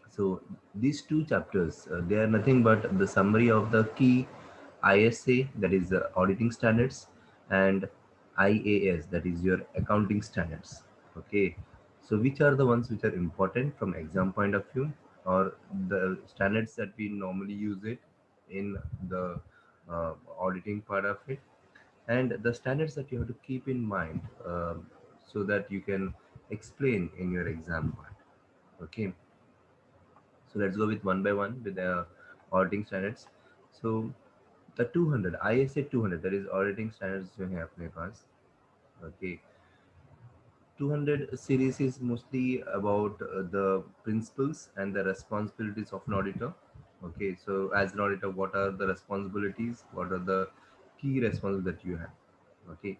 So these two chapters, they are nothing but the summary of the key ISA, that is the auditing standards, and IAS, that is your accounting standards. Okay, so which are the ones which are important from exam point of view, or the standards that we normally use it in the auditing part of it, and the standards that you have to keep in mind, so that you can explain in your exam part. Okay, so let's go with one by one with the auditing standards. So the 200 ISA 200, that is auditing standards जो है अपने पास. Okay, 200 series is mostly about the principles and the responsibilities of an auditor. Okay, so as an auditor, what are the responsibilities? What are the key responsibilities that you have? Okay,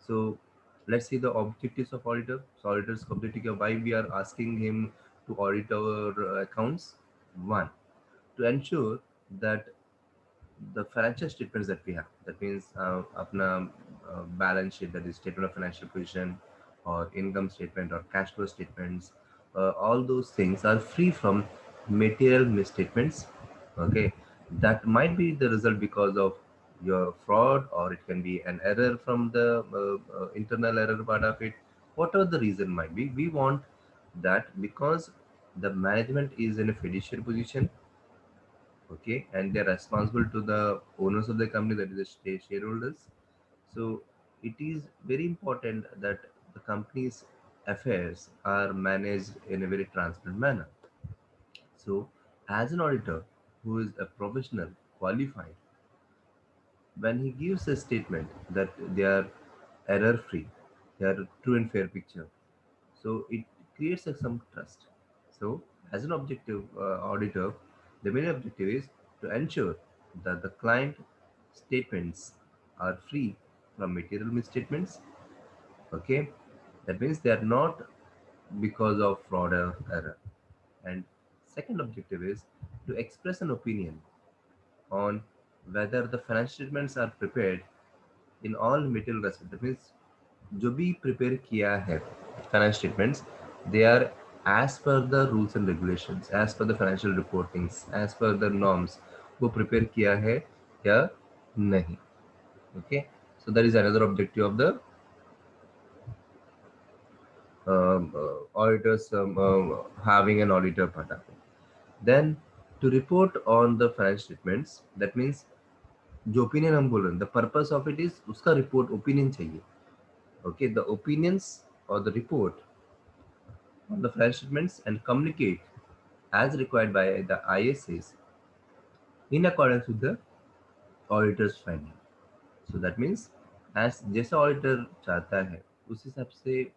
so let's see the objectives of auditor. So auditor's objective, why we are asking him to audit our accounts. One, to ensure that the financial statements that we have, that means apna balance sheet, that is statement of financial position, or income statement, or cash flow statements, all those things are free from material misstatements. Okay, that might be the result because of your fraud, or it can be an error from the internal error part of it. Whatever the reason might be, we want that, because the management is in a fiduciary position. Okay, and they're responsible to the owners of the company, that is the shareholders. So it is very important that the company's affairs are managed in a very transparent manner. So as an auditor who is a professional, qualified, when he gives a statement that they are error free, they are true and fair picture, so it creates some trust. So as an objective auditor, the main objective is to ensure that the client statements are free from material misstatements. Okay, that means they are not because of fraud or error. And second objective is to express an opinion on whether the financial statements are prepared in all material respect. That means जो भी prepare किया है financial statements, they are as per the rules and regulations, as per the financial reportings, as per the norms, वो prepare किया है या नहीं. Okay, so that is another objective of the auditors, having an auditor part of it. Then to report on the financial statements, that means जो opinion हम बोल रहे हैं, the purpose of it is उसका रिपोर्ट ओपिनियन चाहिए. Okay, the opinions or the report on the financial statements and communicate as required by the ISAs in accordance with the auditor's finding. So that means as जैसा auditor चाहता है उस हिसाब से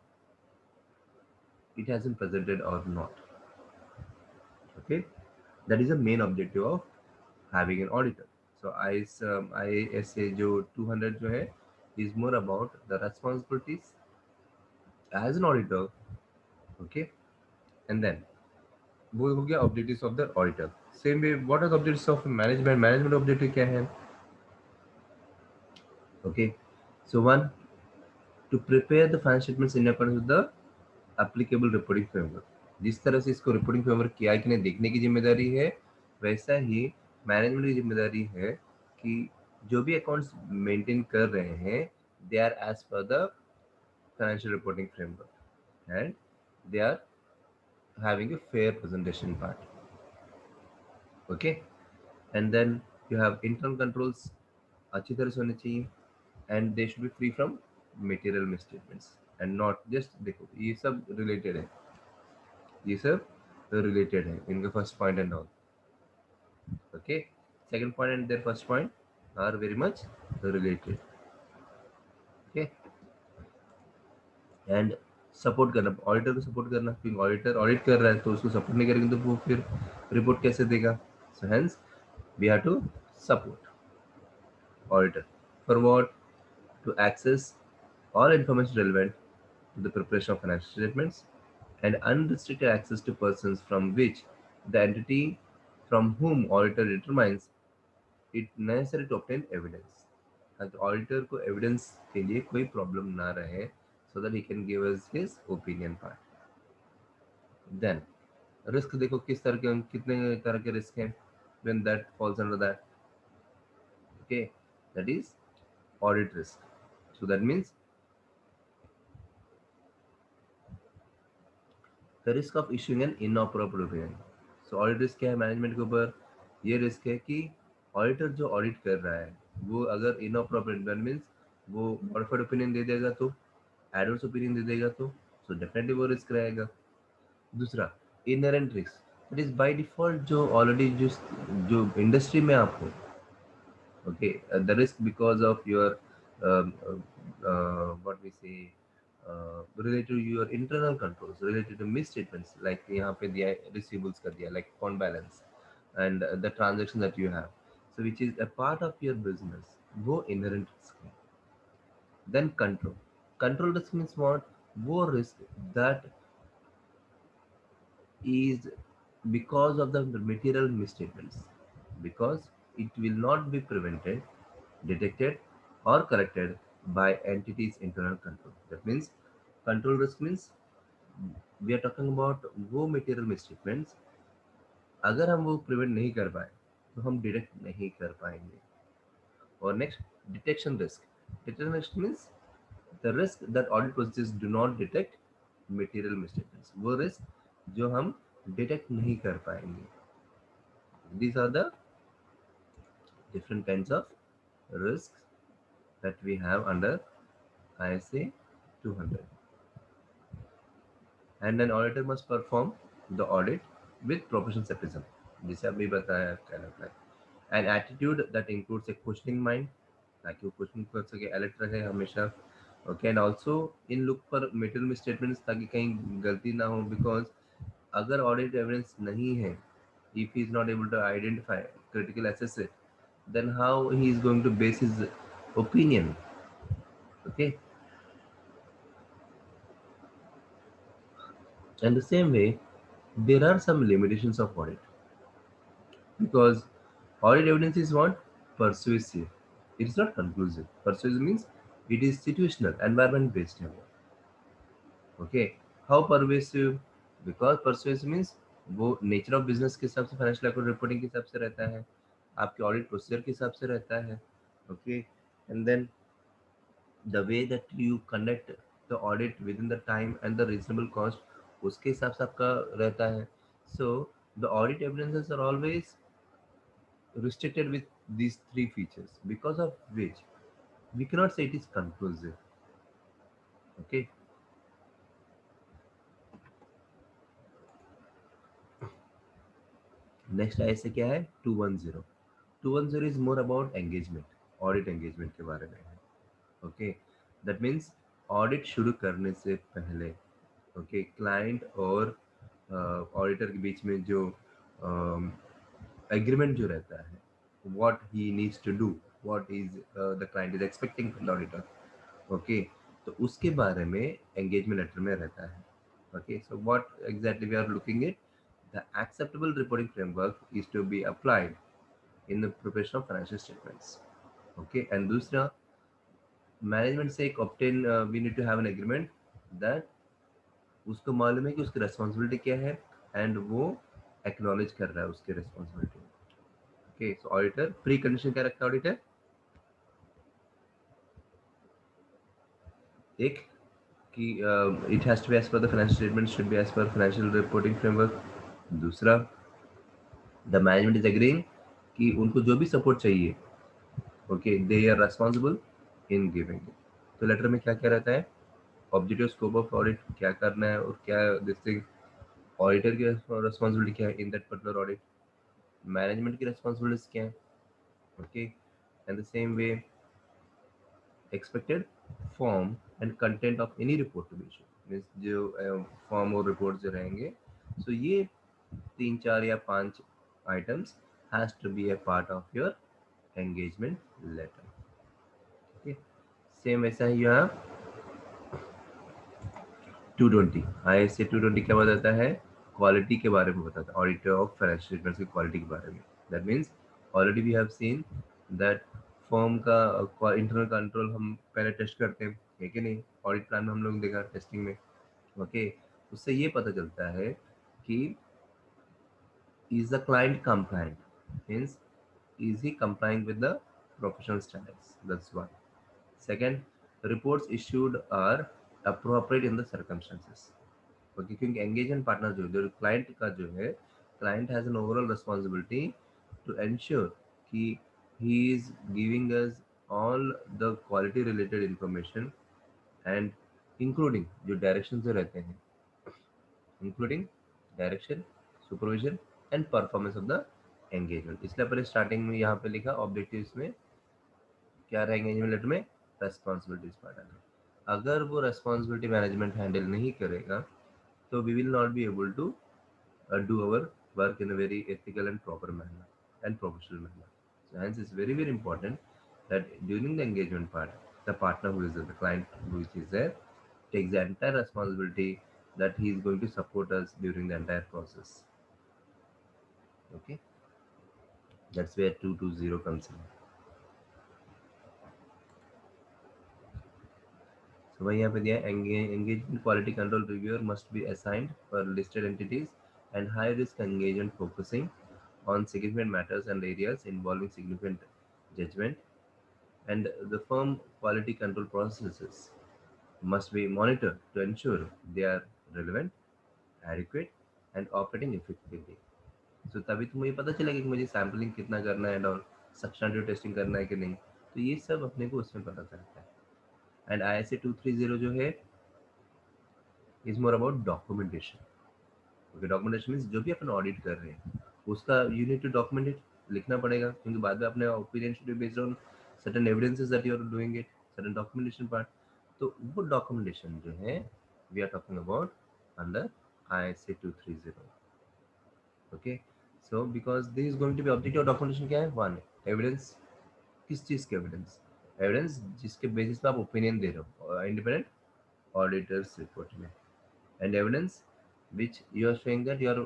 it has been presented or not. Okay, that is the main objective of having an auditor. So ISA जो 200 जो है is more about the responsibilities as an auditor. Okay, and then वो हो गया objectives of the auditor. Same way what are the objectives of management. Management objective क्या है? Okay, so one, to prepare the financial statements in accordance with the applicable reporting framework. जिस तरह से इसको reporting framework किया है कि नहीं देखने की जिम्मेदारी है, वैसा ही मैनेजमेंट की जिम्मेदारी है कि जो भी अकाउंट्स मेंटेन कर रहे हैं, they are as per the financial reporting framework and they are having a fair presentation part. Okay, and then you have internal controls अच्छी तरह से होने चाहिए, and they should be free from material misstatements and not just. देखो ये सब related है, ये सब related है इनका first point and all. Okay, second point and their first point are very much related. Okay, and support करना, auditor को सपोर्ट करना, क्योंकि ऑडिटर ऑडिट कर रहा है तो उसको सपोर्ट नहीं करेंगे तो वो फिर रिपोर्ट कैसे देगा. So hence we have to support auditor. For what? To access all information relevant to the preparation of financial statements and unrestricted access to persons from which the entity from whom auditor determines it necessary to obtain evidence. And the auditor को evidence के लिए कोई problem ना रहे, so that he can give us his opinion part. Then risk देखो किस तरह के, कितने तरह के रिस्क हैं, when that falls under that. Okay, that is audit risk. So that means the risk of issuing an inappropriate opinion. So audit risk क्या है मैनेजमेंट के ऊपर? ये रिस्क है कि ऑडिटर जो ऑडिट कर रहा है वो अगर इनअप्रोप्रिएट, दैट मीन्स वो मॉडिफाइड ओपिनियन दे देगा तो, एडवर्स ओपिनियन दे देगा तो, सो डेफिनेटली वो रिस्क रहेगा. दूसरा, inherent risk, it is by default जो ऑलरेडी जो इंडस्ट्री में आप हो. Okay, the risk because of your what we say, related to your internal controls, related to misstatements, like यहाँ पे दिया है receivables का दिया, like fund balance and the transaction that you have, so which is a part of your business, वो inherent risk है. Then control risk means what? वो risk that is because of the material misstatements, because it will not be prevented, detected, or corrected by entities internal control. That means control risk means we are talking about वो material misstatements, अगर हम वो prevent नहीं कर पाए तो हम detect नहीं कर पाएंगे. और next, detection risk means the risk that audit process do not detect material mistakes, वो रिस्क जो हम डिटेक्ट नहीं कर पाएंगे. These are the different kinds of risks that we have under ISA 200. And an auditor must perform the audit with professional skepticism. जिसे अभी बताया kind of like an attitude that includes a questioning mind, ताकि वो question कर सके, alert रहे हमेशा. Okay, and also in look for material misstatements, ताकि कहीं गलती ना हो. बिकॉज अगर ऑडिट एविडेंस नहीं है, if he is not able to identify, critical assess it, then how he is going to base his opinion? Okay, and the same way, there are some limitations of audit, because audit evidence is what? Persuasive. It is not conclusive. Persuasive means it is situational, environment based. Okay, how pervasive? Because pervasive means वो nature of business के हिसाब से, financial account reporting के हिसाब से रहता है, आपके ऑडिट प्रोसीजर के हिसाब से रहता है. Okay, and then the way that you conduct the audit within the time and the reasonable cost, उसके हिसाब से आपका रहता है. So the audit evidences are always restricted with these three features, because of which we cannot say it is conclusive. Okay, next ऐसे क्या है? 210. 210 is more about engagement, audit engagement के बारे में है. ओके, दैट मीन्स ऑडिट शुरू करने से पहले, ओके, क्लाइंट और ऑडिटर के बीच में जो एग्रीमेंट जो रहता है, what he needs to do, what is the client is expecting from the auditor. Okay, तो उसके बारे में एंगेजमेंट लेटर में रहता है. Okay, so what exactly we are looking at, the acceptable reporting framework is to be applied in the preparation of financial statements. Okay, and दूसरा, management से एक obtain, we need to have an agreement that उसको मालूम है कि उसकी responsibility क्या है, एंड वो एक्नॉलेज कर रहा है उसकी responsibility. Okay, so auditor precondition क्या रखता है ऑडिटर? एक कि it has to be as per the financial statement, should be as per financial reporting framework. दूसरा, द मैनेजमेंट इज एग्रीइंग कि उनको जो भी सपोर्ट चाहिए, okay, they are responsible in giving it. तो लेटर में क्या क्या रहता है? ऑब्जेक्टिव स्कोप ऑफ ऑडिट क्या करना है, और क्या दिस थिंग, ऑडिटर की रेस्पॉन्सिबिलिटी क्या है in that particular audit, management की रेस्पॉन्सिबिलिटीज क्या है. Okay, and the same way expected form and content of any report to be issued, means जो फॉर्म और रिपोर्ट जो रहेंगे, सो ये 3 4 या 5 items has to be a part of your engagement letter. Okay, same वैसा ही यहाँ 220, ISA 220 क्या बताता है? क्वालिटी के बारे में बताता है, ऑडिट ऑफ फाइनेंशियल स्टेटमेंट्स की क्वालिटी के बारे में. That means already we have seen that firm का इंटरनल कंट्रोल हम पहले टेस्ट करते हैं, है कि नहीं? ऑडिट प्लान में हम लोग देखा टेस्टिंग में. ओके, उससे ये पता चलता है कि is the client compliant? Means, is he complying with the professional standards? That's one. Second, reports issued are appropriate in the circumstances. Okay, क्योंकि एंगेजमेंट पार्टनर जो क्लाइंट का जो है, client has an overall responsibility to ensure कि he is giving us all the quality related information and including जो direction जो रहते हैं, including direction, supervision and performance of the engagement. इसलिए अपने स्टार्टिंग में यहाँ पे लिखा ऑब्जेक्टिव्स में क्या रहेंगे एंगेजमेंट लेटर में, रेस्पॉन्सिबिलिटीज पार्ट। अगर वो रेस्पॉन्सिबिलिटी मैनेजमेंट हैंडल नहीं करेगा तो we will not be able to do our work in a very ethical and proper manner and professional manner. So hence it's very very important that during the engagement part, the partner who is there, the client who is there, takes the entire responsibility that he is going to support us during the entire process. Okay, that's where 220 comes in. So वही यहाँ पे दिया engagement quality control reviewer must be assigned for listed entities and high risk engagement focusing on significant matters and areas involving significant judgment, and the firm quality control processes must be monitored to ensure they are relevant, adequate, and operating effectively. So तभी तो मुझे पता चलेगा कि मुझे sampling कितना करना है एंड और सब्सटेंटिव टेस्टिंग करना है कि नहीं, तो ये सब अपने को उसमें पता चलता है। एंड ISA 230 जो है is more about documentation. Okay, documentation means जो भी अपन ऑडिट कर रहे हैं उसका you need to document it, लिखना पड़ेगा, क्योंकि बाद में अपने opinion should be based on certain evidences that you are doing it, certain documentation part. तो वो डॉक्यूमेंटेशन जो है we are talking about under ISA 230। Okay, so because this is going to be objective documentation क्या है, one evidence, किस चीज़ के evidence, evidence जिसके basis पे आप ओपिनियन दे रहे हो इंडिपेंडेंट ऑडिटर्स रिपोर्ट में, and evidence which you are showing that you are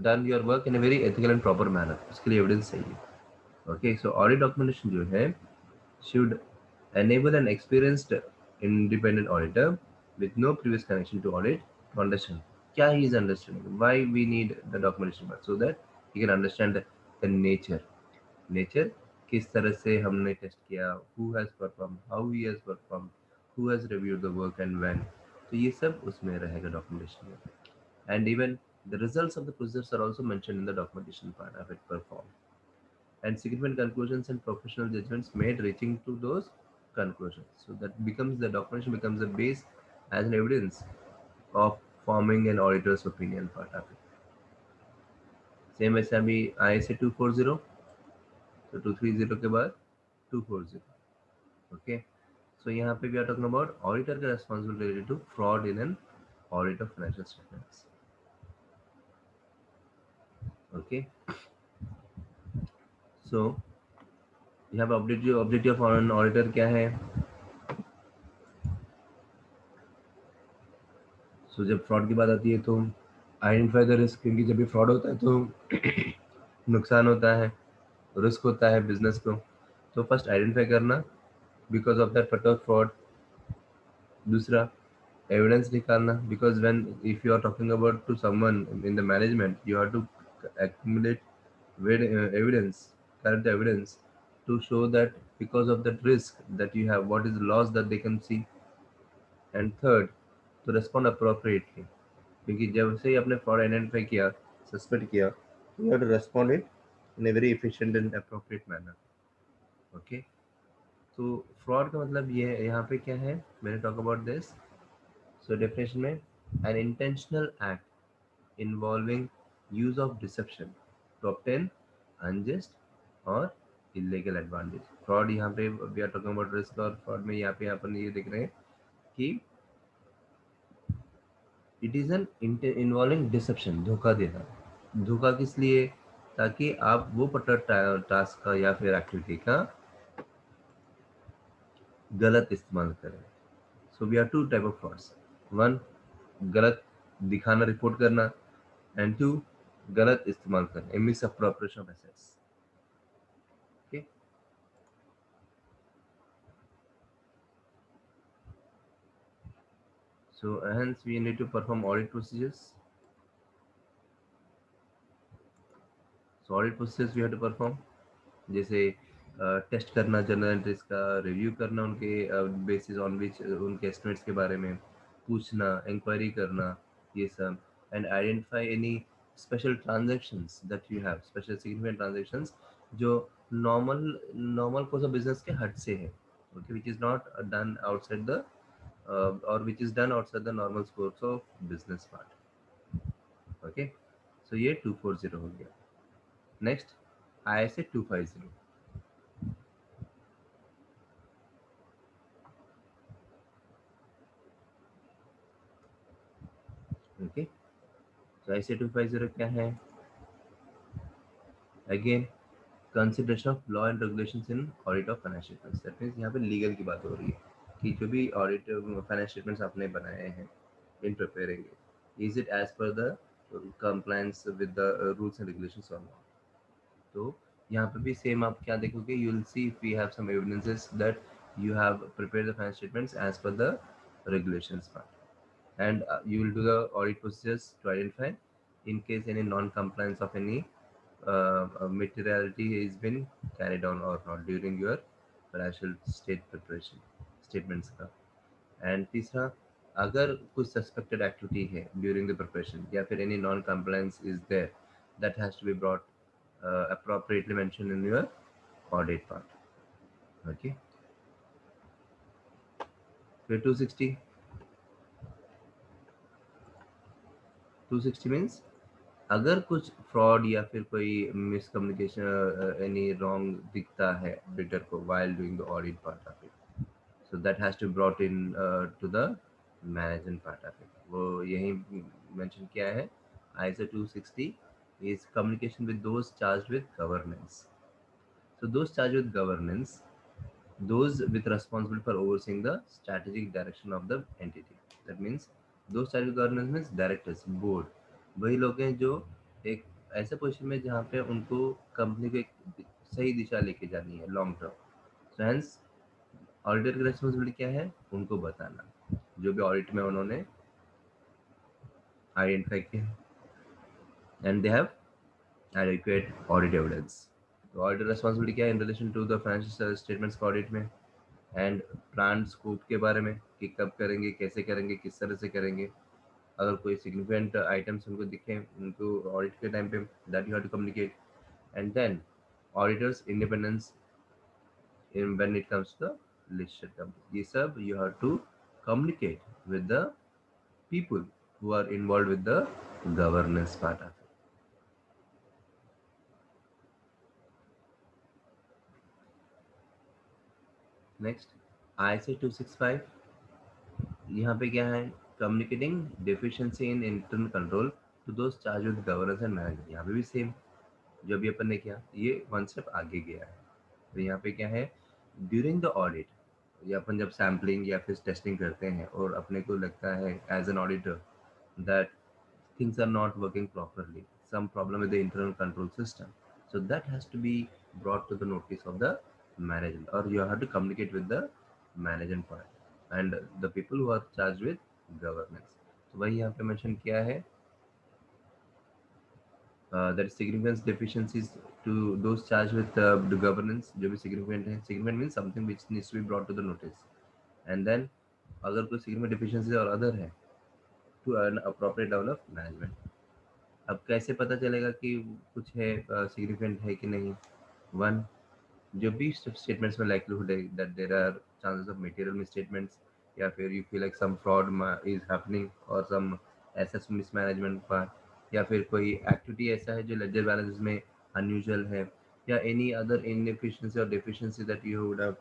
done your work in a very ethical and proper manner, उसके लिए evidence चाहिए। Okay, so audit documentation जो है should enable an experienced independent auditor with no previous connection to audit to understand क्या he is understanding, why we need the documentation part, so that he can understand the nature किस तरह से हमने test किया, who has performed, how he has performed, who has reviewed the work and when, तो ये सब उसमें रहेगा डॉक्यूमेंटेशन में। And even the results of the procedures are also mentioned in the documentation part of it performed, and significant conclusions and professional judgments made reaching to those conclusions. So that becomes the documentation becomes the base as an evidence of forming an auditor's opinion part of it. Same as अभी ISA 240, तो 230 के बाद 240। Okay, so यहाँ पे we are talking about auditor का responsibility related to fraud in an audit of financial statements. Okay, so यहाँ पे objective of an auditor क्या है। सो जब फ्रॉड की बात आती है तो आइडेंटिफाई द रिस्क, क्योंकि जब भी फ्रॉड होता है तो नुकसान होता है, रिस्क होता है बिजनेस को, तो फर्स्ट आइडेंटिफाई करना because of that particular fraud. दूसरा एविडेंस निकालना, because when if you are talking about to someone in the management you have to accumulate evidence, current evidence, to show that because of that risk that you have, what is the loss that they can see, and third to respond appropriately, क्योंकि जब से ही आपने fraud identify किया, suspect किया, you have to respond it in a very efficient and appropriate manner. Okay, तो fraud का मतलब ये है, यहाँ पे क्या है, मैंने talk about this. So definition में an intentional act involving use of deception to obtain unjust और इलीगल एडवांटेज। फ्रॉड यहाँ पे we are talking about risk, और फ्रॉड में यहाँ पे अपन ये देख रहे हैं कि it is an involving deception, धोखा देना। धोखा किस लिए, ताकि आप वो पर्टिकुलर टास्क का या फिर एक्टिविटी का गलत इस्तेमाल करें। So we are two type of frauds, one गलत दिखाना, रिपोर्ट करना, एंड टू गलत इस्तेमाल करना, misappropriation of assets. Okay, so hence we need to perform audit procedures. So audit process you have to perform, जैसे test करना journal entries का, review करना उनके बेसिस ऑन विच उनके एस्टिमेट्स के बारे में पूछना, इंक्वायरी करना, ये सब, and identify any special transactions that you have, special significant transactions जो normal normal course of business के हट से है, okay, which is not done outside the और which is done outside the normal course of business part, okay. So ये 240 हो गया। Next ISA 250, okay. तो ISA 250 क्या है? Again consideration of law and regulations in audit of financial statements, that means यहाँ पे legal की बात हो रही है कि जो भी ऑडिट फाइनेंशियल स्टेटमेंट्स आपने बनाए हैं in preparing, is it as per the compliance with the rules and regulations और नॉट। तो यहाँ पे भी सेम आप क्या देखोगे, you will see if we have some evidences that you have prepared the financial statements as per the regulations part, and you will do the audit procedures to identify in case any non-compliance of any materiality is been carried on or not during your financial state preparation statements का। And तीसरा, अगर कुछ suspected activity है during the preparation या फिर any non compliance is there, that has to be brought appropriately mentioned in your audit part, okay। फिर 260 means अगर कुछ फ्रॉड या फिर कोई मिसकम्युनिकेशन एनी रॉन्ग दिखता है ऑडिटर को while doing the audit part of it, so that has to brought in to the management part of it। वो यही मेंशन किया है, ISO 260 is communication with those charged with governance। So those charged with governance, those with responsibility for overseeing the strategic direction of the entity, that means those charged with governance means directors, board, वही लोग हैं जो एक ऐसे position में जहाँ पे उनको कंपनी को एक सही दिशा लेके जानी है long term. So hence auditor की रेस्पॉन्सिबिलिटी क्या है, उनको बताना जो भी ऑडिट में उन्होंने आइडेंटिफाई किया, and they have adequate audit evidence. तो ऑडिटर रेस्पॉन्सिबिलिटी क्या है in relation to the financial statements का ऑडिट में, एंड प्लान स्कोप के बारे में कि कब करेंगे, कैसे करेंगे, किस तरह से करेंगे, अगर कोई सिग्निफिकेंट आइटम्स उनको दिखे उनको ऑडिट के टाइम पे, that you have to communicate. And then auditor's independence in when it comes to the listed company, ये सब you have to communicate with the people who are involved with the governance part of it। Next ISA 265, यहाँ पे क्या है, communicating deficiency in internal control to those charged with governance and management. यहाँ पे भी same जो भी अपन ने किया, ये वन स्टेप आगे गया है। तो यहाँ पे क्या है, ड्यूरिंग द ऑडिट या अपन जब सैम्पलिंग या फिर टेस्टिंग करते हैं और अपने को लगता है as an auditor that things are not working properly, some problem with the internal control system, so that has to be brought to the notice of the management, or you have to communicate with the management part and the people who are charged with governance। तो वही यहाँ पे mention किया है, that is significant deficiencies to those charged with the governance, जो भी significant है, significant means something which needs to be brought to the notice, and then अगर कोई significant deficiencies और other है, to an appropriate level of management। अब कैसे पता चलेगा कि कुछ है सिग्निफिकेंट है कि नहीं? वन, जो भी स्टेटमेंट्स में लाइक्लीहुड है that there are chances of material misstatements, या फिर you feel like some fraud is happening और सम एसेट्स मिसमैनेजमेंट पार्ट, या फिर कोई एक्टिविटी ऐसा है जो लेजर बैलेंस में अनयूजुअल है, या एनी अदर इनएफिशिएंसी और deficiency that you would have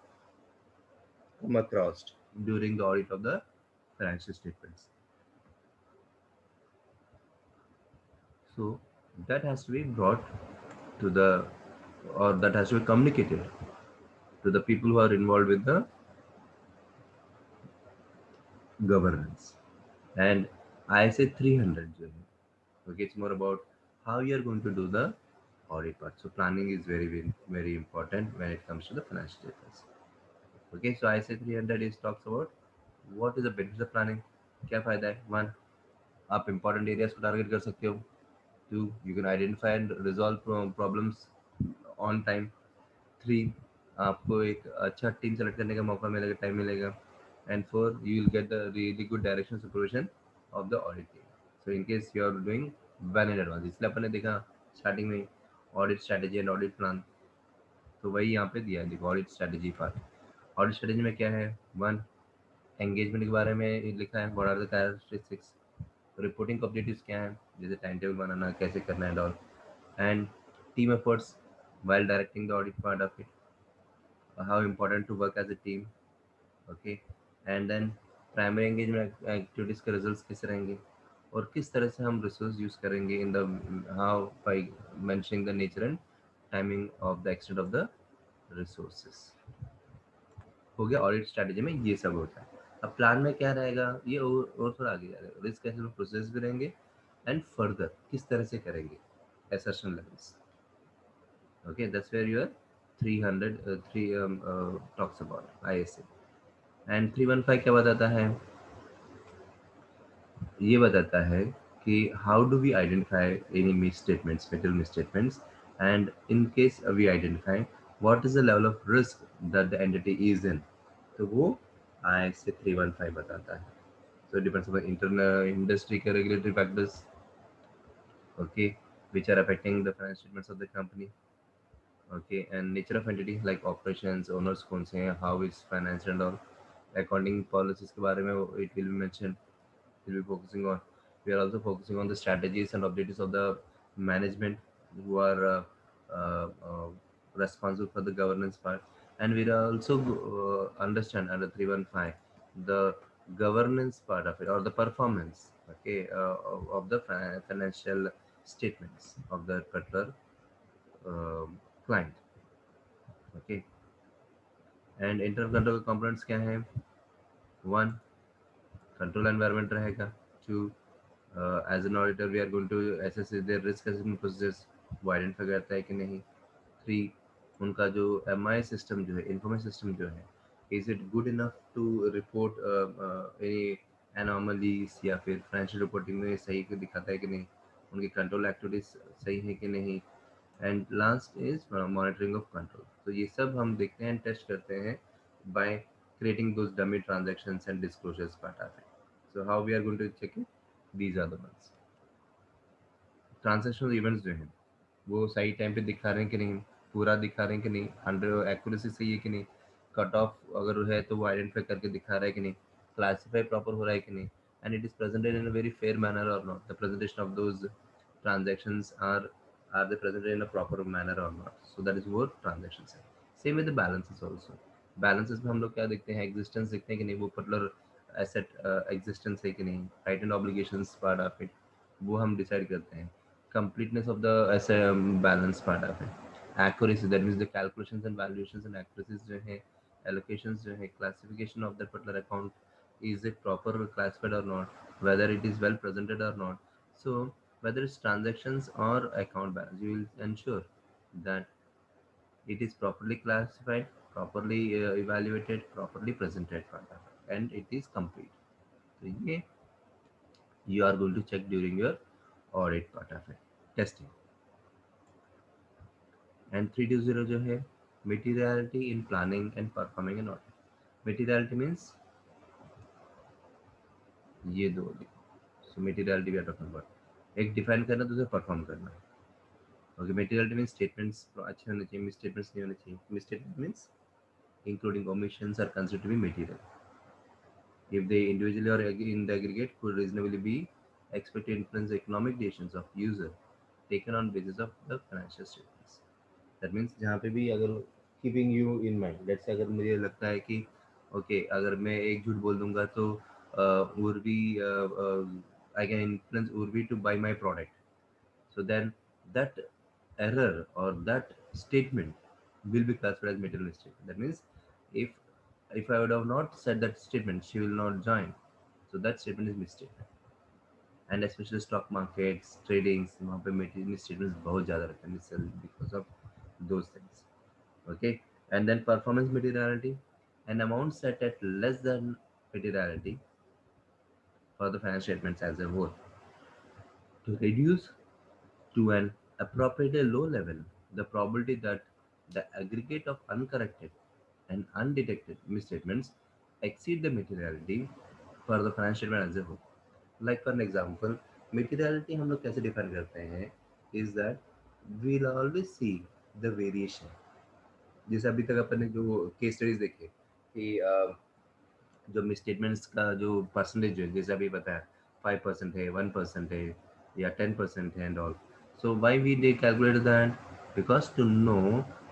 come across during the audit of the financial statements, so that has to be brought to the, or that has to be communicated to the people who are involved with the governance। And ISA 300 जो है, okay, it's more about how you are going to do the audit part, so planning is very very very important when it comes to the financial statements, okay। So ISA 300 is talks about what is the benefits of planning, क्या फायदा है। One, आप important areas को target कर सकते हो, 2, you can identify and resolve problems on time. 3, आपको एक अच्छा टीम सेलेक्ट करने का मौका मिलेगा, टाइम मिलेगा. And 4, you will get the really good direction supervision of the audit team. So in case you are doing well in advance, इसलिए अपन ने देखा स्टार्टिंग में audit strategy and audit plan. तो वही यहाँ पे दिया है, देखो audit strategy part. Audit strategy में क्या है? 1, एंगेजमेंट के बारे में लिखा है, what are the characteristics. Reporting objectives क्या है, जैसे टाइम टेबल बनाना, कैसे करना है and all. And team efforts while directing the audit part of it, how important to work as a team. Okay. And then primary engagement activities के results कैसे रहेंगे और किस तरह से हम रिसोर्स यूज़ करेंगे in the how by mentioning the nature and timing of the extent of the resources. हो गया ऑडिट स्ट्रैटेजी में ये सब होता है. अब प्लान में क्या रहेगा, ये और थोड़ा आगे जाएगा, रिस्क एसेसमेंट प्रोसेस भी रहेंगे एंड फर्दर किस तरह से करेंगे assertion levels. Okay, that's where your 300 3 talks about ISA. And 315 क्या बताता है? ये बताता है कि how do we identify any misstatements, material misstatements, and in case we identify what is the level of risk that the entity is in. तो वो ISA 315 बताता है. So it depends on the internal industry regulatory factors, okay, which are affecting the financial statements of the company. Okay, and nature of entity like operations, owners कौन से हैं, how is financed and all. Accounting policies के बारे में it will be mentioned. We'll be focusing on. We are also focusing on the strategies and objectives of the management who are uh, responsible for the governance part. And we will also understand under 315 the governance part of it or the performance, okay, of the financial statements of the particular client. Okay, and internal control components क्या हैं? 1, control environment रहेगा. 2, as an auditor we are going to assess their risk assessment process, वो identify करता है कि नहीं. 3, उनका जो MI सिस्टम जो है, इंफॉर्मेशन सिस्टम जो है, is it good enough to report any anomalies या फिर फाइनेंशियल रिपोर्टिंग में सही को दिखाता है कि नहीं, उनकी कंट्रोल एक्टिविटीज सही है कि नहीं. And last is monitoring of control. तो ये सब हम देखते हैं, टेस्ट करते हैं bye creating those dummy transactions and disclosures part of it. So how we are going to check it? These are the ones. Transactional events जो हैं वो सही टाइम पे दिखा रहे हैं कि नहीं, पूरा दिखा रहे हैं कि नहीं, अंडर एक्यूरेसी सही है कि नहीं, कट ऑफ अगर है तो वो आइडेंटिफाई करके दिखा रहा है कि नहीं, क्लासीफाई प्रॉपर हो रहा है कि नहीं, and it is presented in a very fair manner और not. The presentation of those transactions are they presented in a proper manner और नॉट. सो दैट इज वो ट्रांजेक्शंस है. Same with the balances also. Balances में हम लोग क्या देखते हैं, एग्जिस्टेंस देखते हैं कि नहीं, वो पर्टिकुलर एसेट एग्जिस्टेंस है कि नहीं, right and obligations part of it वो हम डिसाइड करते हैं. Completeness of the balance part of it. Accuracy, that means the calculations and valuations and accuracies जो है, allocations जो है, classification of that particular account, is it proper classified or not, whether it is well presented or not. So whether it's transactions or account balance, you will ensure that it is properly classified, properly evaluated, properly presented part of it, and it is complete. So ये you are going to check during your audit part of it, testing. And 320 जो है, materiality in planning and performing an audit. Materiality means ये दो देखो. So materiality we are talking about, एक define करना, दूसरा perform करना. ओके, मेटीरियलिटी मीन्स स्टेटमेंट्स अच्छे होने चाहिए, मिस स्टेटमेंट्स नहीं होने चाहिए. Miss statement means including omissions are considered to be material if they individually or in the aggregate could reasonably be expected to influence the economic decisions of user taken on basis of the financial statements. That means जहाँ पे भी अगर keeping you in mind, let's say अगर मुझे लगता है कि okay अगर मैं एक झूठ बोल दूंगा तो Urvi I can influence Urvi to buy my product. So then that error or that statement will be classified as material mistake. That means if I would have not said that statement, she will not join. So that statement is mistake. And especially stock markets, tradings, वहाँ पे material misstatements बहुत ज़्यादा रहते हैं मिसल because of those things. Okay, and then performance materiality, an amount set at less than materiality for the financial statements as a whole to reduce to an appropriately low level, the probability that the aggregate of uncorrected and undetected misstatements exceed the materiality for the financial statement as a whole. Like for an example, materiality हम लोग कैसे define करते हैं is that we'll always see the variation. जैसे अभी तक अपन ने जो केस स्टडीज देखे कि जो मिसस्टेटमेंट्स का जो परसेंटेज है जैसे अभी बताया 5% है 1% है या 10% है and all so why we they calculate that because to know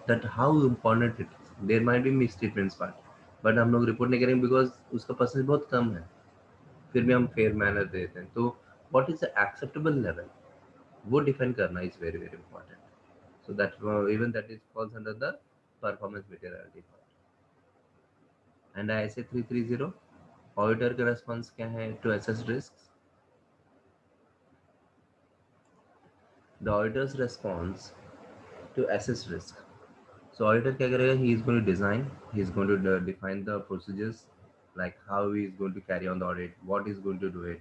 that how important it is there might be misstatements part but हम लोग रिपोर्ट नहीं करेंगे बिकॉज उसका परसेंटेज बहुत कम है फिर भी हम फेयर मैनर देते हैं तो what is the acceptable level वो डिफाइन करना is very very important so that even that is falls under the performance materiality part and ISA 330 auditor का रेस्पॉन्स क्या है to assess risk the auditor's response to assess risk so auditor क्या करेगा he is going to design he is going to define the procedures like how he is going to carry on the audit what is going to do it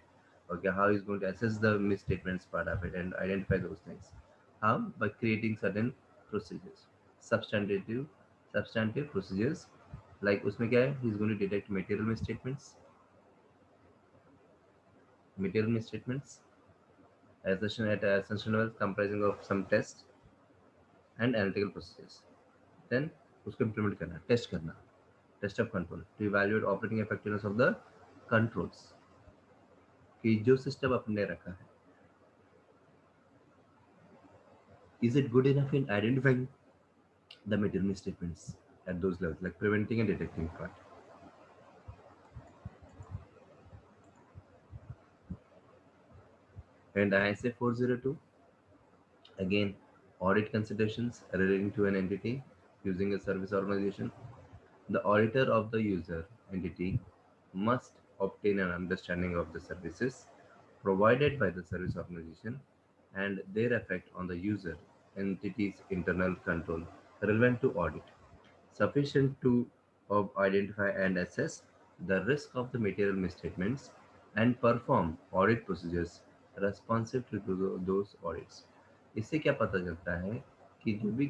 okay how he is going to assess the misstatements part of it and identify those things how by creating certain procedures substantive procedures like उसमें क्या है he is going to detect material misstatements assertion at assumption level comprising of some tests and analytical procedures then उसको implement करना test करना test of control to evaluate operating effectiveness of the controls कि जो system अपने रखा है is it good enough in identifying the material misstatements at those levels like preventing and detecting part and ISA 402 again audit considerations relating to an entity using a service organization the auditor of the user entity must obtain an understanding of the services provided by the service organization and their effect on the user entity's internal control relevant to audit, sufficient to identify and assess the risk of the material misstatements and perform audit procedures responsive to those audits. इससे क्या पता चलता है कि जो भी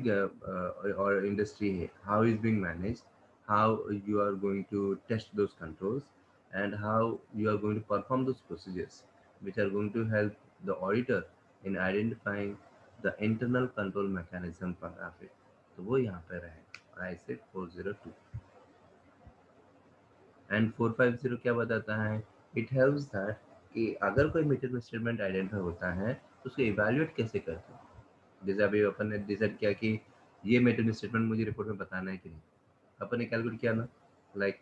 और industry है how is being manage how you are going to test those controls and how you are going to perform those procedures which are going to help the auditor in identifying the internal control mechanism for it तो वो यहाँ पे रहे आई से 402 and 450 क्या बताता है it helps that कि अगर कोई मीटर स्टेटमेंट आइडेंटिफाई होता है तो उसको इवैल्यूएट कैसे करते हैं जैसे अभी अपन ने डिसाइड किया कि ये मीटर स्टेटमेंट मुझे रिपोर्ट में बताना है कि नहीं अपन ने कैलकुलेट किया ना लाइक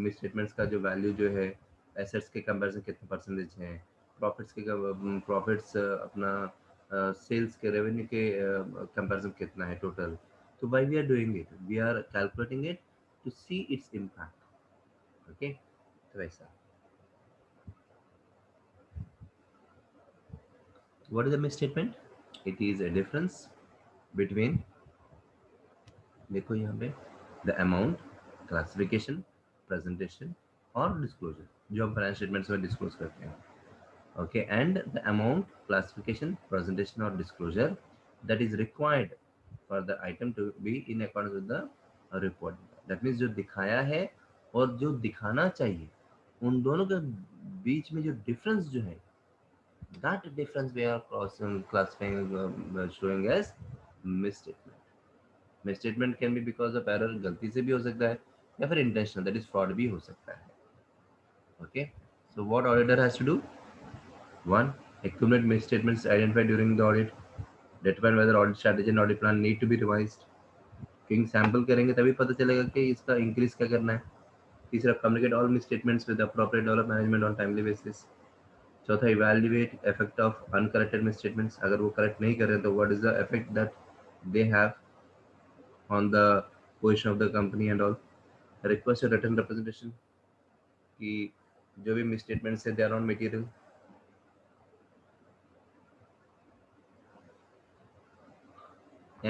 मिस स्टेटमेंट्स का जो वैल्यू जो है एसेट्स के कंपैरिजन कितने परसेंटेज हैं प्रॉफिट्स अपना सेल्स के रेवेन्यू के कंपैरिजन कितना है टोटल तो why we are doing it we are calculating it to see its impact okay तो वैसा what is the misstatement it is a difference between देखो यहाँ पे द अमाउंट क्लासिफिकेशन प्रेजेंटेशन और डिस्क्लोजर जो हम फाइनेंशियल स्टेटमेंट्स में disclose करते हैं okay and the amount classification presentation और disclosure that is required for the item to be in accordance with the report that means जो दिखाया है और जो दिखाना चाहिए उन दोनों के बीच में जो डिफरेंस जो है that difference we are classifying showing as misstatement misstatement can be because of error गलती से भी हो सकता है या फिर इंटेंशनल दैट इज फ्रॉड भी हो सकता है okay so what auditor has to do one accumulate misstatements identified during the audit determine whether audit strategy and audit plan need to be revised क्योंकि सैंपल करेंगे तभी पता चलेगा कि इसका इंक्रीज क्या करना है तीसरा communicate all misstatements with appropriate develop management on timely basis चौथा evaluate effect of uncorrected misstatements अगर वो करेक्ट नहीं कर रहे तो what is the effect that they have on the position of the company and all request a written representation कि जो भी misstatements है they are on material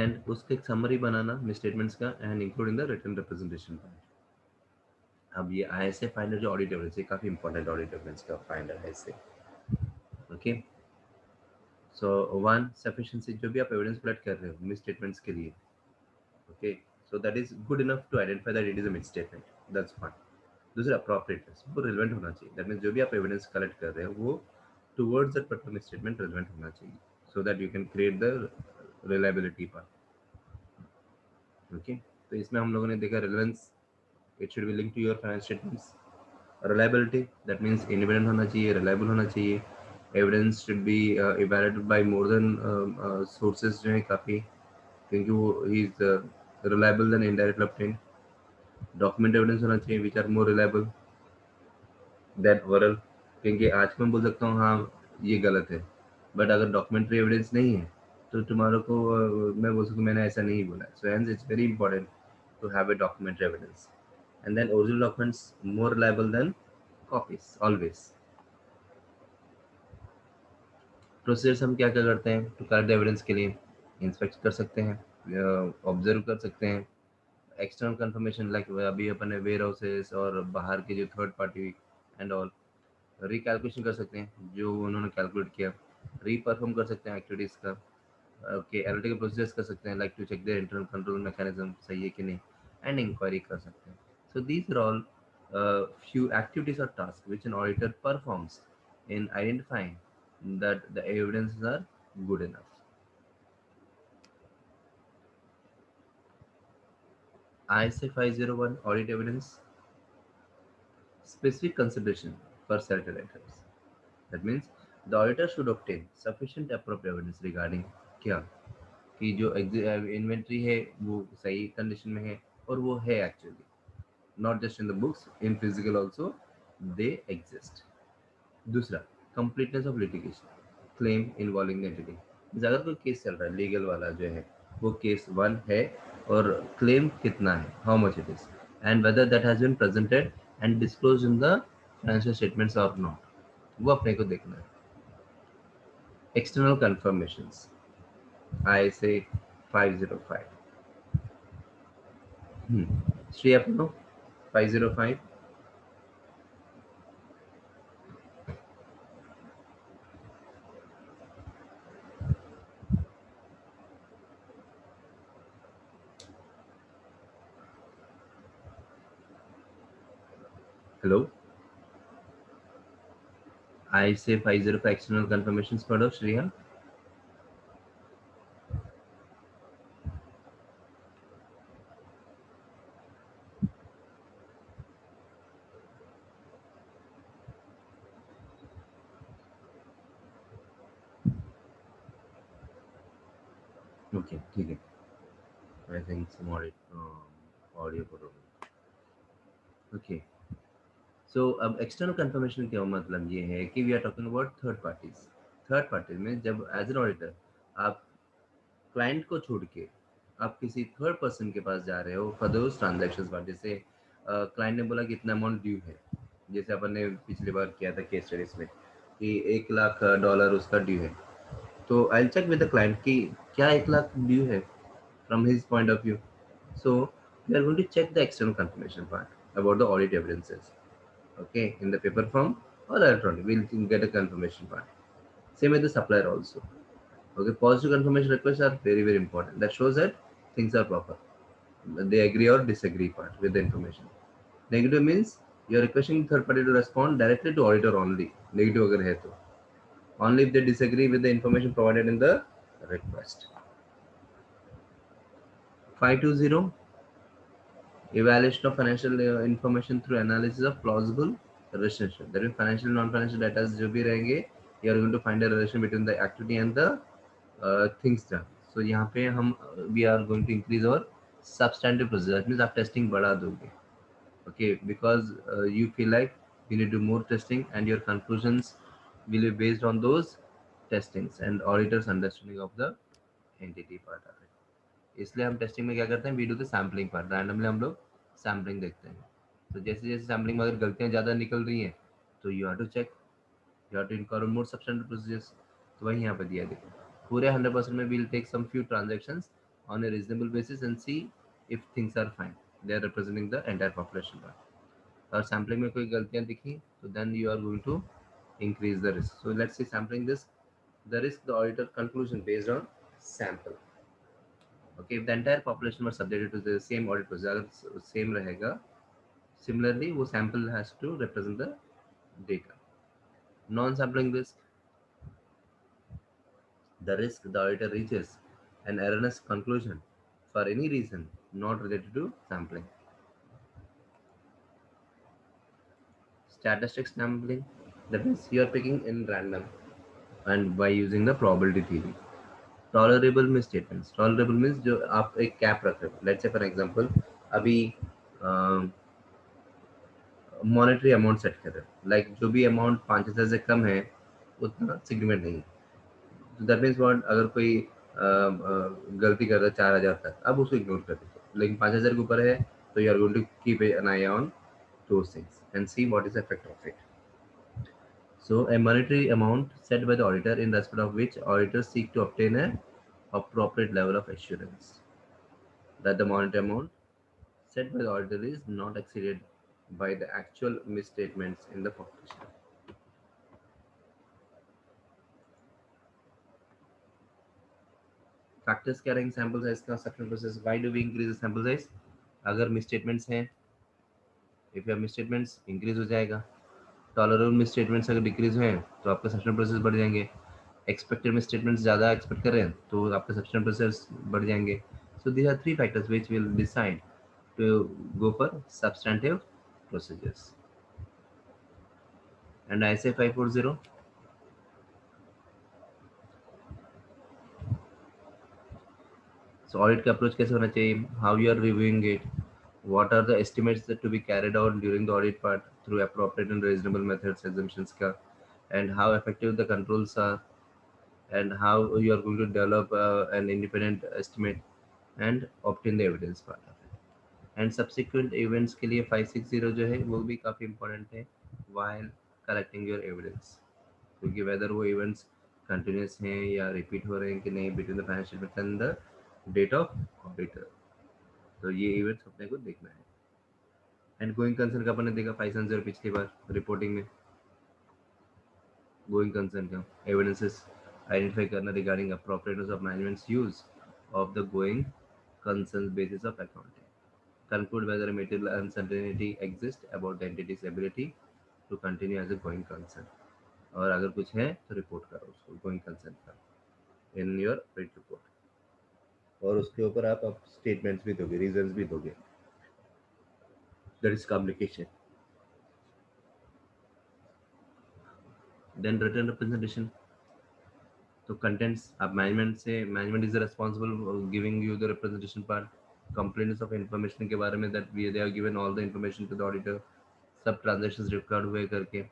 and उसके एक summary बनाना misstatements का and including the written representation part अब ये ISA finder जो ऑडिट एविडेंस है काफी इंपॉर्टेंट ऑडिट एविडेंस का फाइंडर है इससे ओके सो वन सफिशिएंसी, जो भी आप एविडेंस कलेक्ट कर रहे हो मिस स्टेटमेंट्स के लिए, okay, so that is good enough to identify that it is a misstatement, that's fine. दूसरा अप्रोप्रिएटनेस, वो रिलेवेंट होना चाहिए, दैट मीन्स जो भी आप एविडेंस कलेक्ट कर रहे हो वो towards that particular misstatement relevant होना चाहिए, so that you can create the reliability part. Okay, तो इसमें हम लोगों ने देखा relevance, it should be link to your financial statements. Reliability, that means independent होना चाहिए, रिलायबल होना चाहिए। Evidence should be evaluated by more than sources जो है काफ़ी, क्योंकि वो ही is reliable than indirectly obtained. Document evidence होना चाहिए which are more reliable then oral, क्योंकि आज मैं बोल सकता हूँ हाँ ये गलत है, बट अगर डॉक्यूमेंट्री एविडेंस नहीं है तो तुम्हारे को मैं बोल सकता हूँ मैंने ऐसा नहीं बोला। So hence it's very important to have a documentary evidence, and then original documents more reliable than copies always। Procedures हम क्या क्या करते हैं टू कलेक्ट एविडेंस के लिए? इंस्पेक्ट कर सकते हैं, ऑब्जर्व कर सकते हैं, एक्सटर्नल कंफर्मेशन लाइक अभी अपन ने वेयर हाउसेस और बाहर के जो third party and all, recalculation कर सकते हैं जो उन्होंने कैलकुलेट किया, रीपरफॉर्म कर सकते हैं एक्टिविटीज़ का, ओके, एनालिटिकल प्रोसेस कर सकते हैं like to check the internal control mechanism सही है कि नहीं, एंड इंक्वायरी कर सकते हैं। So these are all few activities or tasks which an auditor performs in identifying that the evidences are good enough। ISA 501 audit evidence, specific consideration for selected items, that means the auditor should obtain sufficient appropriate evidence regarding क्या कि जो inventory है वो सही condition में है, और वो है actually, not just in the books, in physical also they exist। दूसरा, completeness of litigation, claim involving the entity, अगर कोई केस चल रहा है लीगल वाला जो है वो केस वन है, और क्लेम कितना है, how much it is, and whether that has been presented and disclose in the financial statements और नॉट, वो अपने को देखना है। एक्सटर्नल कंफर्मेशंस, आई से 505, श्री अपनो 505। हेलो, आई से 505 एक्सटर्नल कंफर्मेशंस पढ़ो श्रेया। ओके ठीक है, I think some audio problem. Okay, so अब एक्सटर्नल कंफर्मेशन क्या मतलब ये है कि we are talking about third parties. Third party में जब एज एन ऑडिटर आप क्लाइंट को छोड़ के आप किसी थर्ड पर्सन के पास जा रहे हो फॉर दोज ट्रांजेक्शन्स पर, जैसे क्लाइंट ने बोला कि इतना अमाउंट ड्यू है, जैसे अपन ने पिछली बार किया था केस स्टडीज में कि $1 लाख उसका ड्यू है, तो I check with the client कि क्या 1 लाख ड्यू है from his point of view. So we are going to check the external confirmation part about the audit evidences, okay, in the paper form or electronic, we'll get a confirmation part. Same with the supplier also, okay, positive confirmation requests are very very important, that shows that things are proper, they agree or disagree part with the information। Negative means you're requesting third party to respond directly to auditor only, negative agar hai to only if they disagree with the information provided in the request। 520, evaluation of financial information through analysis of plausible relationship, that means financial non-financial data जो भी रहेंगे, you are going to find a relation between the activity and the things done। So यहाँ पे हम we are going to increase our substantive procedure, that means आप testing बढ़ा दोगे, okay, because you feel like you need to do more testing and your conclusions will be based on those testings and auditors understanding of the entity part of it। इसलिए हम testing में क्या करते हैं, we do the sampling part, randomly हम लोग sampling देखते हैं। तो जैसे जैसे सैम्पलिंग में अगर गलतियाँ ज़्यादा निकल रही हैं तो you have to check, you have to incorporate more substantive procedures. तो वही यहाँ पे दिया देखो, पूरे 100% में we'll take some few transactions on a reasonable basis and see if things are fine, they are representing the entire population part. और sampling में कोई गलतियाँ दिखी तो then you are going to increase the risk। So let's say sampling this the risk the auditor conclusion based on sample. Okay, if the entire population was subjected to the same audit process, अगर same रहेगा, similarly वो sample has to represent the data. Non-sampling risk, the risk the auditor reaches an erroneous conclusion for any reason not related to sampling. Statistic sampling, that means you are picking in random and by using the probability theory. Tolerable misstatements, tolerable means जो आप एक cap रख रहे हो, let's say for example अभी monetary amount set कर रहे हो, लाइक जो भी अमाउंट 5,000 से कम है उतना सिग्निफिकेंट नहीं है, तो दैट मीन्स व्हाट, अगर कोई गलती कर रहा है 4,000 तक, अब उसको इग्नोर कर दीजिए, लेकिन 5,000 के ऊपर है तो you are going to keep an eye on those things and see what is the effect of it. So a monetary amount set by the auditor in respect of which auditors seek to obtain a appropriate level of assurance that the monetary amount set by the auditor is not exceeded by the actual misstatements in the population. Factors क्या रहेंगे sample size का subsequent process. Why do we increase the sample size? अगर misstatements हैं, if you have misstatements increase हो जाएगा. Tolerable misstatements अगर decrease हैं तो आपका सब्सटेंट प्रोसेस बढ़ जाएंगे. एक्सपेक्टेड मिसस्टेटमेंट्स ज़्यादा एक्सपेक्ट कर रहे हैं तो आपका सब्सटेंट प्रोसेस बढ़ जाएंगे. So these are three factors which will decide to go for substantive procedures. And ISA 540, so audit का अप्रोच कैसे होना चाहिए, how you are reviewing it, what are the estimates that to be carried out during the audit part through appropriate and reasonable methods, assumptions ka, and how effective the controls are, and how you are going to develop an independent estimate and obtain the evidence part of it. And subsequent events के लिए 560 जो है वो भी काफ़ी important है while collecting your evidence, क्योंकि whether वो events continuous हैं या repeat हो रहे हैं कि नहीं between the financial statements and the date of auditor, तो ये events अपने को देखना है. एंड गोइंग कंसर्न का अपन ने देखा 570 पिछली बार रिपोर्टिंग में. गोइंग कंसर्न का एविडेंसेस आइडेंटिफाई करना regarding appropriateness of management's use of the going concern basis of accounting. Conclude whether material uncertainty exist about the entity's ability to continue as a going concern, और अगर कुछ है तो report करो उसको going concern का in your audit report, और उसके ऊपर आप स्टेटमेंट्स भी दोगे, रीजंस भी दोगे. That is communication. Then return representation, तो कंटेंट्स आप मैनेजमेंट से, management is responsible giving you the representation part. Complaints of information के बारे में that we they are given all the information to the auditor, सब transactions record हुए करके,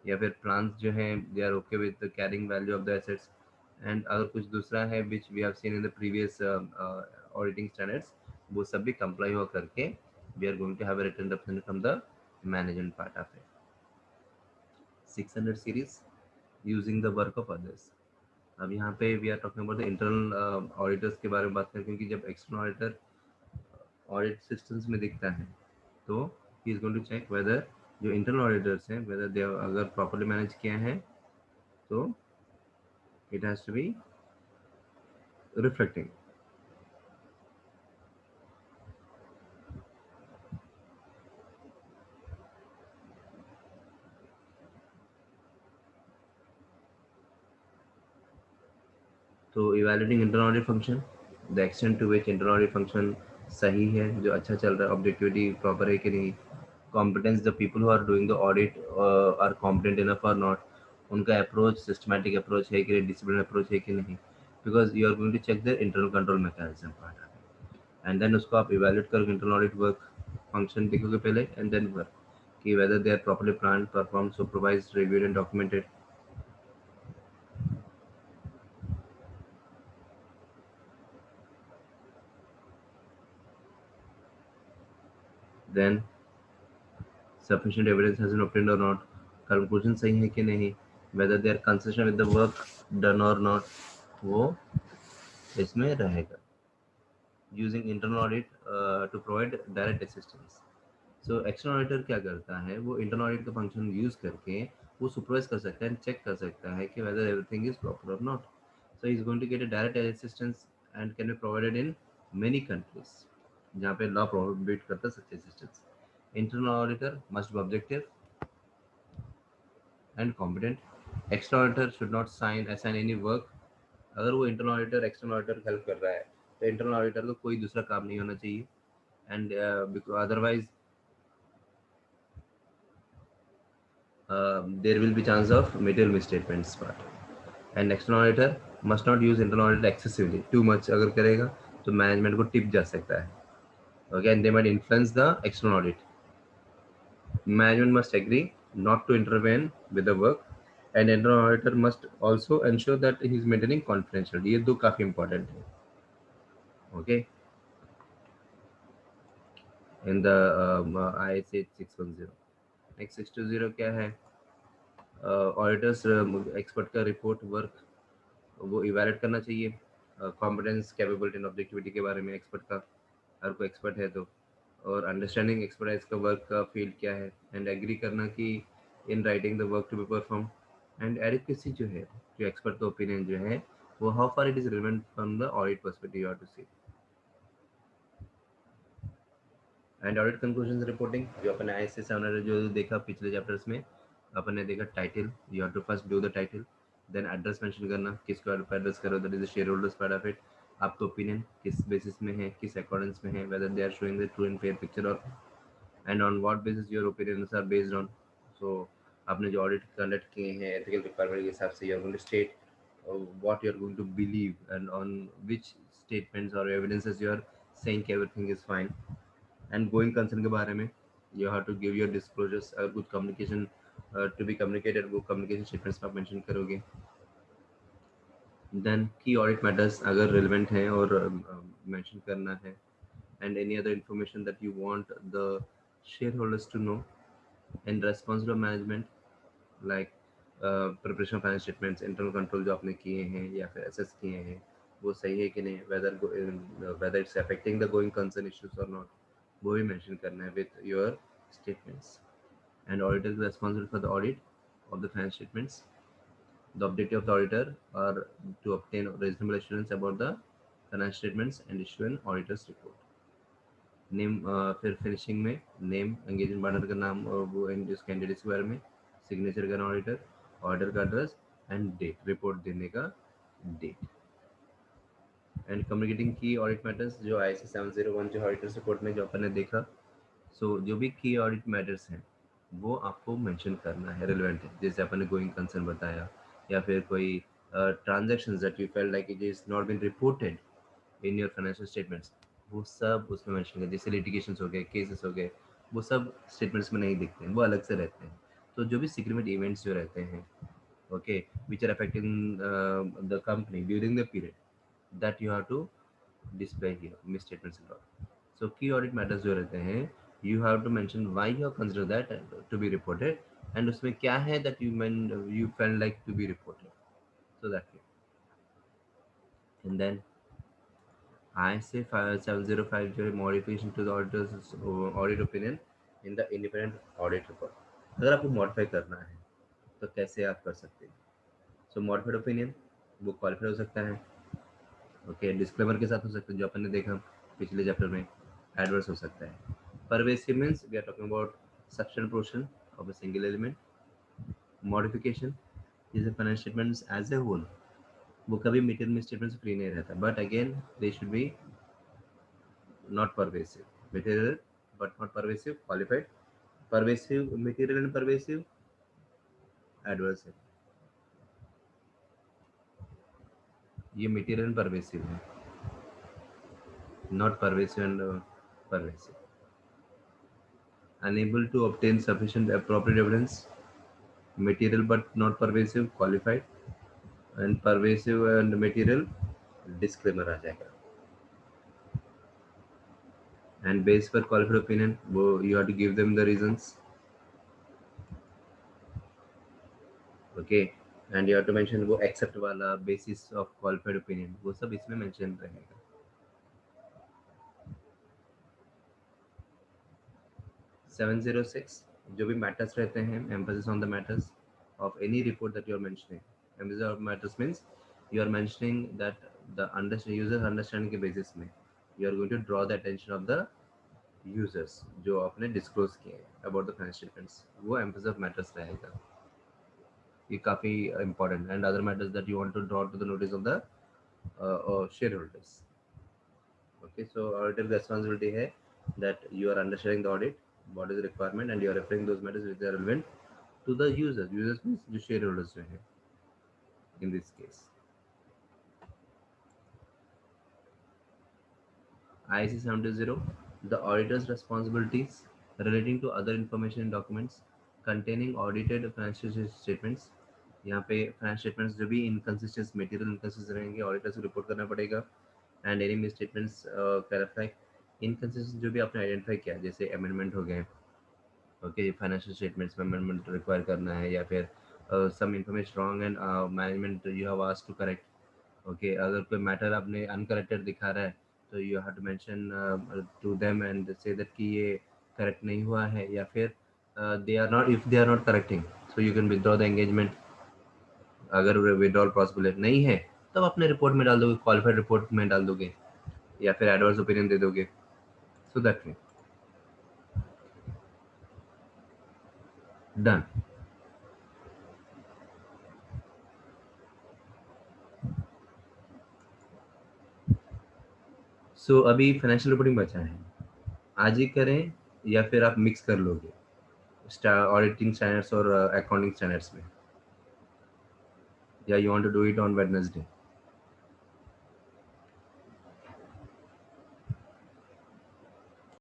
या फिर प्लान्स जो हैं they are okay with the carrying value of the assets. And अगर कुछ दूसरा है which we have seen in the previous auditing standards, वो सब भी कंप्लाई हुआ करके we are going to have a written representation from the management part of it. 600 series using the work of others. अब यहाँ पे we are talking about the internal auditors के बारे में बात करें, क्योंकि जब एक्सटर्नल ऑडिटर ऑडिट सिस्टम्स में दिखता है तो he is going to check whether जो इंटरनल ऑडिटर्स हैं वेदर दे अगर प्रॉपर्ली मैनेज किया है तो it has to be reflecting. तो evaluating internal audit function, the extent to which internal audit function सही है, जो अच्छा चल रहा है, ऑब्जेक्टिविटी प्रॉपर है कि नहीं, competence the people who are doing the audit are competent enough और नॉट, उनका अप्रोच सिस्टमैटिक अप्रोच है कि नहीं, डिसिप्लिन अप्रोच है कि नहीं, because you are going to check the internal control mechanism part of it. And then उसको आप इवैल्यूएट करोगे, इंटरनल ऑडिट वर्क फंक्शन देखोगे पहले एंड देन वर्क कि whether they are properly plan perform supervised reviewed and documented. Then sufficient evidence has been obtained or not, conclusion सही है कि नहीं, whether they are consistent with the work done or not, वो इसमें रहेगा. using internal audit to provide direct assistance. So external auditor क्या करता है, वो internal audit का function use करके वो सुपरवाइज कर सकता है एंड चेक कर सकता है कि वेदर एवरीथिंग इज प्रॉपर और not. So is going to get a direct assistance and can be provided in many countries जहाँ पे लॉ प्रोहिबिट करता है such assistance. Internal auditor must be objective and competent. External auditor should not sign assign any work. अगर वो internal auditor external auditor help कर रहा है तो इंटरनल ऑडिटर को कोई दूसरा काम नहीं होना चाहिए. And otherwise there will be chance of material misstatements part. And external auditor must not use internal audit excessively. Too much अगर करेगा तो मैनेजमेंट को टिप जा सकता है. Okay, and they might influence the external audit. Management must agree not to intervene with the work, and internal auditor must also ensure that he is maintaining confidentiality. ये दो काफी important है. Okay, in the ISA 610. Next 620 क्या है? Auditors expert का report work वो evaluate करना चाहिए. कॉम्पिटेंस कैपेबिलिटी एंड ऑब्जेक्टिविटी के बारे में एक्सपर्ट का, अगर कोई एक्सपर्ट है तो, और अंडरस्टैंडिंग एक्सपर्टाइज का वर्क का फील्ड क्या है, एंड एग्री करना कि in writing the work to be perform. And adequacy जो है, जो एक्सपर्ट का ओपिनियन जो है वो how far it is relevant from the audit perspective you have to see. And audit conclusion reporting जो अपन ISA 700 जो देखा पिछले चैप्टर्स में, अपन ने देखा title, you have to first do the title, then address mention करना, किसको एड्रेस करो, that is the shareholders part of it. आपका ओपिनियन किस बेसिस में है, किस अकॉर्डेंस में है, whether they are showing the true and fair picture और and on what basis your opinions are based on. So आपने जो ऑडिट कंडक्ट किए हैं एथिकल रिक्वायरमेंट के हिसाब से you are going to state what you are going to believe and on which statements or evidences you are saying everything is fine. And going concern के बारे में you have to give your disclosures. अगर कुछ communication to be communicated वो communication statements में आप mention करोगे. Then की ऑडिट मैटर्स अगर रिलेवेंट हैं और मेंशन करना है. And any other information that you want the shareholders to know. And responsible management like preparation finance statements, internal control जो आपने किए हैं या फिर एसेस किए हैं वो सही है कि नहीं, whether it's affecting the going concern issues और नॉट, वो भी मेंशन करना है with your statements. And auditor is responsible for the audit of the financial statements. The objective of the auditor are to obtain reasonable assurance about the financial statements and issue an auditor's report. Name फिर finishing में name, engagement partner का नाम और वो उस candidates के बारे में, सिग्नेचर करना ऑडिटर, ऑर्डर का एड्रेस एंड डेट, रिपोर्ट देने का डेट. एंड कम्युनिकेटिंग की ऑडिट मैटर्स जो ISA 701 जो ऑडिटर्स रिपोर्ट में जो अपन ने देखा. सो जो भी की ऑडिट मैटर्स हैं वो आपको मेंशन करना है, रिलेवेंट है. जैसे अपन ने गोइंग कंसर्न बताया या फिर कोई transactions that you felt like it is not been reported in your financial statements, वो सब उसमें मेंशन कर. जैसे लिटिगेशंस हो गए, केसेस हो गए, वो सब स्टेटमेंट्स में नहीं दिखते हैं, वो अलग से रहते हैं. तो जो भी सिग्निफिकेंट इवेंट्स जो रहते हैं, okay, which are affecting the company during the period, that you have to display here misstatements and all. So key audit matters जो रहते हैं you have to mention why you have considered that to be reported and उसमें क्या है that you felt like to be reported. So that way. And then ISA 705 जो है modification to the auditor's audit opinion in the independent audit report. अगर आपको modify करना है तो कैसे आप कर सकते हैं. So modified opinion वो qualified हो सकता है, ओके, डिस्क्लेमर के साथ हो सकता है जो अपन ने देखा पिछले चैप्टर में, एडवर्स हो सकता है. Pervasive means we are talking about substantial portion of a single element. Modification जैसे financial statements as a whole वो कभी मटेरियल में स्टेटमेंट से फ्री नहीं रहता, but again they should be not pervasive. Material but not pervasive, qualified. Pervasive material and pervasive adverse है, ये material and pervasive है, not pervasive and pervasive. Unable to obtain sufficient appropriate evidence, material but not pervasive, qualified. And pervasive and material, disclaimer आ जाएगा. And base पर qualified opinion, वो you have to give them the reasons, okay. And you have to mention वो accept वाला basis of qualified opinion, वो सब इसमें mention रहेगा. 706 जो भी मैटर्स रहते हैं, emphasis on the matters, of any report that you are mentioning. Emphasis of matters means you are mentioning that the user understanding के basis में you are going to draw the attention of the users जो आपने disclose किए हैं about the financial statements, वो emphasis of matters रहेगा. ये काफी important and other matters that you want to draw to the notice of the shareholders. Okay, so auditor responsibility है that you are understanding the audit, what is the requirement, and you are referring those matters which are relevant to the users. Users means जो shareholders जो हैं in this case. IC 720, the auditor's responsibilities relating to other information in documents containing audited financial statements. यहाँ पे financial statements जो भी inconsistence material inconsistent रहेंगे auditor से report करना पड़ेगा. And any misstatements clarify inconsistent जो भी आपने आइडेंटिफाई किया जैसे अमेंडमेंट हो गए. ओके, फाइनेंशियल स्टेटमेंट्स में अमेंडमेंट रिक्वायर करना है या फिर some information wrong and management you have asked to correct. Okay, अगर कोई मैटर आपने अनकरेक्टेड दिखा रहा है तो you have to mention to them and say that कि ये करेक्ट नहीं हुआ है या फिर they are not, if they are not correcting so you can withdraw the engagement. अगर विड्रॉल पॉसिबल नहीं है तब अपने रिपोर्ट में डाल दोगे, क्वालिफाइड रिपोर्ट में डाल दोगे या फिर एडवर्स ओपिनियन दे दोगे. So that way done. सो अभी फाइनेंशियल रिपोर्टिंग बचा है, आज ही करें या फिर आप मिक्स कर लोगे ऑडिटिंग स्टैंडर्ड्स और अकाउंटिंग स्टैंडर्ड्स में, या you want to do it on Wednesday.